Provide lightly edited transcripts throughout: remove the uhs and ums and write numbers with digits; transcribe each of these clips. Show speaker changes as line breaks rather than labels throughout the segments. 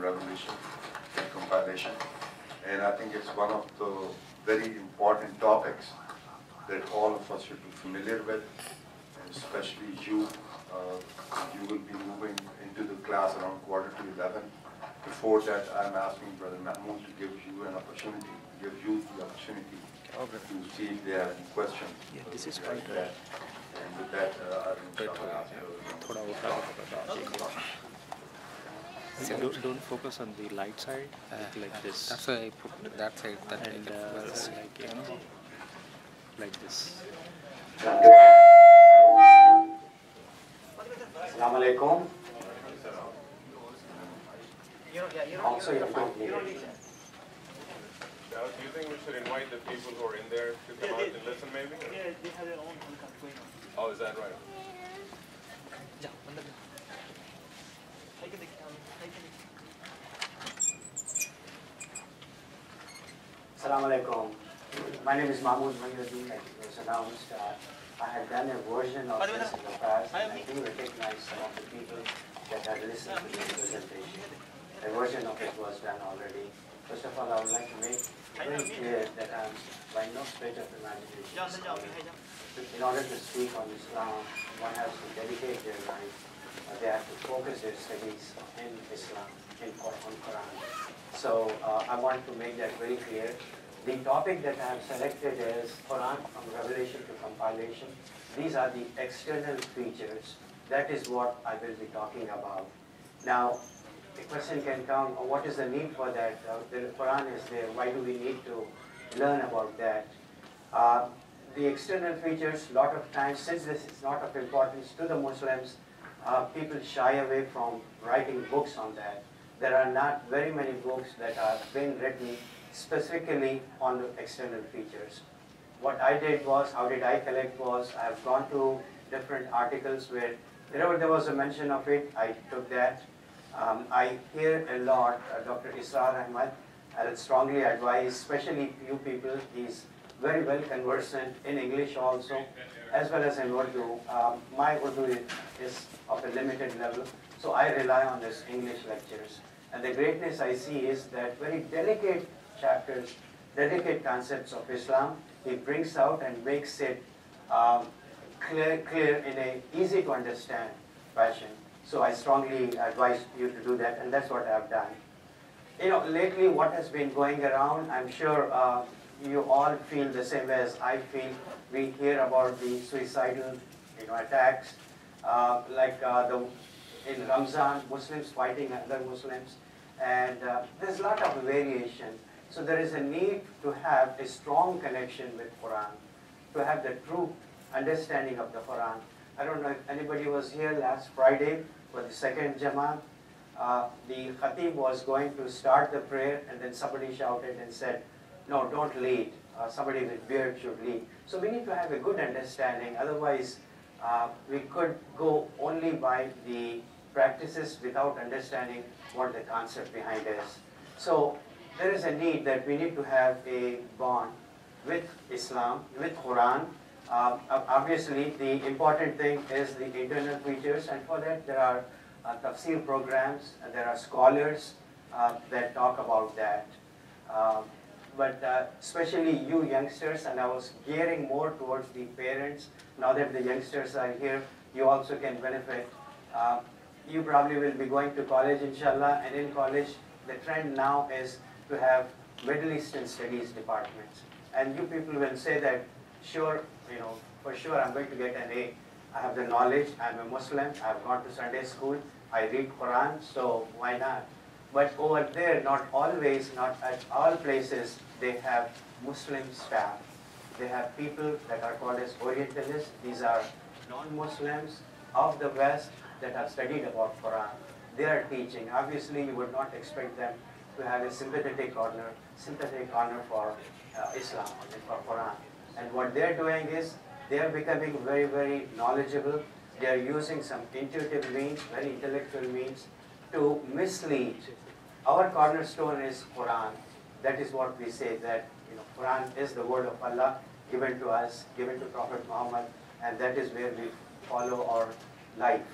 revelation and compilation. And I think it's one of the very important topics that all of us should be familiar with, and especially you. You will be moving into the class around 11:15. Before that, I'm asking Brother Mahmood to give you an opportunity, give you the opportunity to see if they have any questions.
Yeah, this is
like that. And with that, I will ask you.
So don't focus on the light side, like this.
That's why I put that side. That
and like, you know, like this.
Assalamu alaikum. Also, you don't need it.
Do you think we should invite the people who are in there to come out and listen, maybe?
Yeah, they have their own podcast going on.
Oh, is that right?
Assalamu alaikum. My name is Mahmood1, like it was announced. I had done a version of this in the past, and I do recognize some of the people that had listened to this presentation. A version of it was done already. First of all, I would like to make very clear that I'm by no stretch of imagination. In order to speak on Islam, one has to dedicate their life. They have to focus their studies in Islam, on Quran. So I want to make that very clear. The topic that I have selected is Quran from revelation to compilation. These are the external features. That is what I will be talking about. Now, the question can come, what is the need for that? The Quran is there. Why do we need to learn about that? The external features, a lot of times, since this is not of importance to the Muslims, people shy away from writing books on that. There are not very many books that are being written specifically on the external features. What I did was, how did I collect was, I have gone to different articles where wherever there was a mention of it, I took that. I hear a lot, Dr. Israr Ahmad, I would strongly advise, especially you people, he's very well conversant in English also, as well as in Urdu. My Urdu is of a limited level, so I rely on this English lectures. And the greatness I see is that very delicate chapters, delicate concepts of Islam, he brings out and makes it clear in a easy to understand fashion. So I strongly advise you to do that, and that's what I've done. You know, lately what has been going around, I'm sure you all feel the same way as I feel. We hear about the suicidal, attacks, in Ramzan, Muslims fighting other Muslims, and there's a lot of variation. So there is a need to have a strong connection with Quran, to have the true understanding of the Quran. I don't know if anybody was here last Friday for the second Jamaat. The Khatib was going to start the prayer, and then somebody shouted and said, no, don't lead. Somebody with beard should lead. So we need to have a good understanding. Otherwise, we could go only by the practices without understanding what the concept behind is. So there is a need that we need to have a bond with Islam, with Quran. Obviously, the important thing is the internal features, and for that there are tafsir programs, and there are scholars that talk about that. But especially you youngsters, and I was gearing more towards the parents. Now that the youngsters are here, you also can benefit. You probably will be going to college, inshallah, and in college, the trend now is to have Middle Eastern Studies departments. And you people will say that, sure, for sure I'm going to get an A. I have the knowledge, I'm a Muslim, I've gone to Sunday school, I read Quran, so why not? But over there, not always, not at all places, they have Muslim staff. They have people that are called as Orientalists. These are non-Muslims of the West that have studied about Quran. They are teaching. Obviously, you would not expect them to have a sympathetic corner for Islam and for Quran. And what they're doing is, they are becoming very, very knowledgeable. They are using some intuitive means, very intellectual means, to mislead. Our cornerstone is Quran. That is what we say, that Quran is the word of Allah given to us, given to Prophet Muhammad, and that is where we follow our life.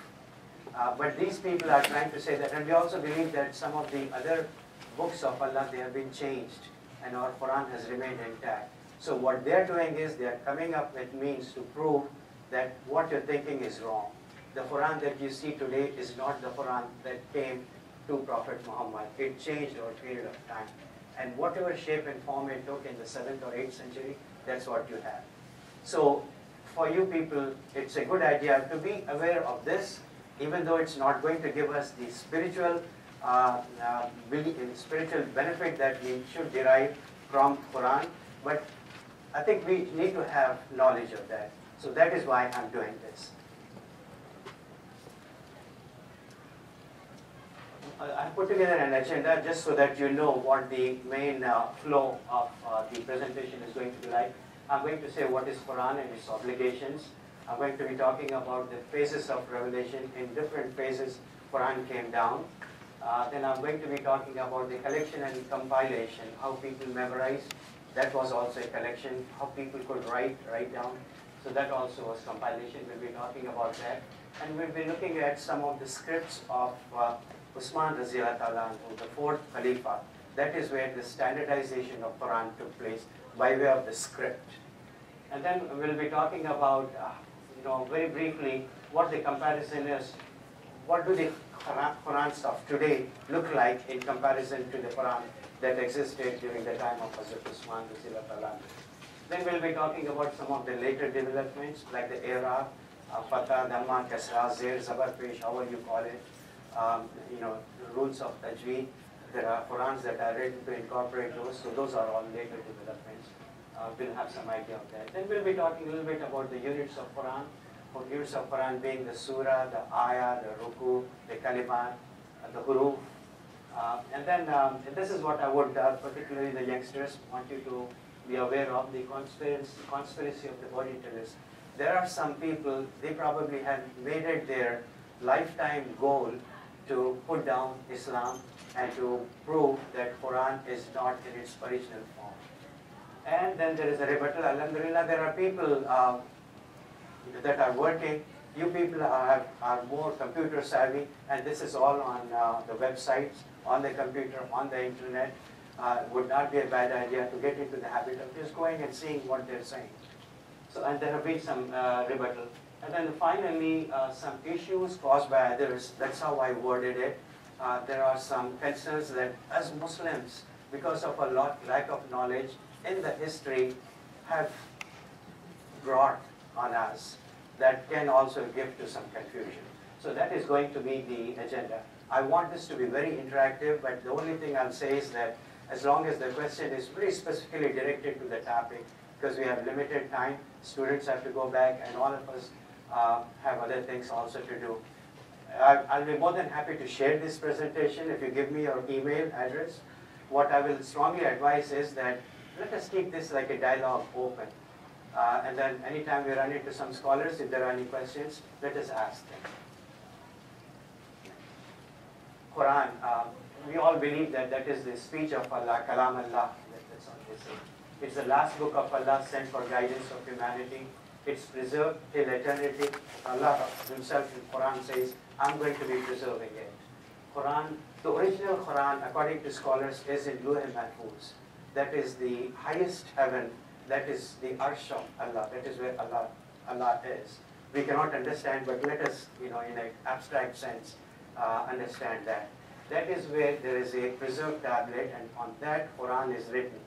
But these people are trying to say that, and we also believe that some of the other books of Allah, they have been changed, and our Quran has remained intact. So what they're doing is they're coming up with means to prove that what you're thinking is wrong. The Quran that you see today is not the Quran that came to Prophet Muhammad. It changed over a period of time. And whatever shape and form it took in the 7th or 8th century, that's what you have. So for you people, it's a good idea to be aware of this, even though it's not going to give us the spiritual spiritual benefit that we should derive from Quran. But I think we need to have knowledge of that. So that is why I'm doing this. I put together an agenda just so that you know what the main flow of the presentation is going to be like. I'm going to say what is Quran and its obligations. I'm going to be talking about the phases of revelation. In different phases, Quran came down. Then I'm going to be talking about the collection and compilation, how people memorize. That was also a collection, how people could write down. So that also was compilation. We'll be talking about that. And we'll be looking at some of the scripts of Usman radiallahu anhu, the 4th Khalifa. That is where the standardization of Quran took place by way of the script. And then we'll be talking about, very briefly, what the comparison is. What do the Quran stuff today look like in comparison to the Quran that existed during the time of Hazrat Usman radiallahu anhu. Then we'll be talking about some of the later developments, like the era, Fatah, Dhamma, Kasra, Zir, Zabar, Pesh, however you call it. Rules of Tajweed. There are Qurans that are written to incorporate those, so those are all later developments. We'll have some idea of that. Then we'll be talking a little bit about the units of Quran. Units of Quran being the surah, the ayah, the ruku, the kalimat, the huruf. And then this is what I would, particularly the youngsters, want you to be aware of, the conspiracy of the body tellers. There are some people, they probably have made it their lifetime goal to put down Islam and to prove that Quran is not in its original form. And then there is a rebuttal. Alhamdulillah, there are people that are working. You people are more computer savvy, and this is all on the websites, on the computer, on the internet. Would not be a bad idea to get into the habit of just going and seeing what they're saying. So, and there have been some rebuttal. And then finally, some issues caused by others. That's how I worded it. There are some concerns that as Muslims, because of a lack of knowledge in the history, have brought on us that can also give to some confusion. So that is going to be the agenda. I want this to be very interactive, but the only thing I'll say is that as long as the question is very specifically directed to the topic, because we have limited time, students have to go back, and all of us have other things also to do. I'll be more than happy to share this presentation if you give me your email address. What I will strongly advise is that let us keep this like a dialogue open. And then anytime we run into some scholars, if there are any questions, let us ask them. Quran, we all believe that that is the speech of Allah, Kalam Allah. That's what they say. It's the last book of Allah sent for guidance of humanity. It's preserved till eternity. Allah himself in Quran says, I'm going to be preserving it. Quran, the original Quran, according to scholars, is in Mahmood1. That is the highest heaven. That is the arsh of Allah. That is where Allah is. We cannot understand, but let us, in an abstract sense, understand that. That is where there is a preserved tablet, and on that Quran is written.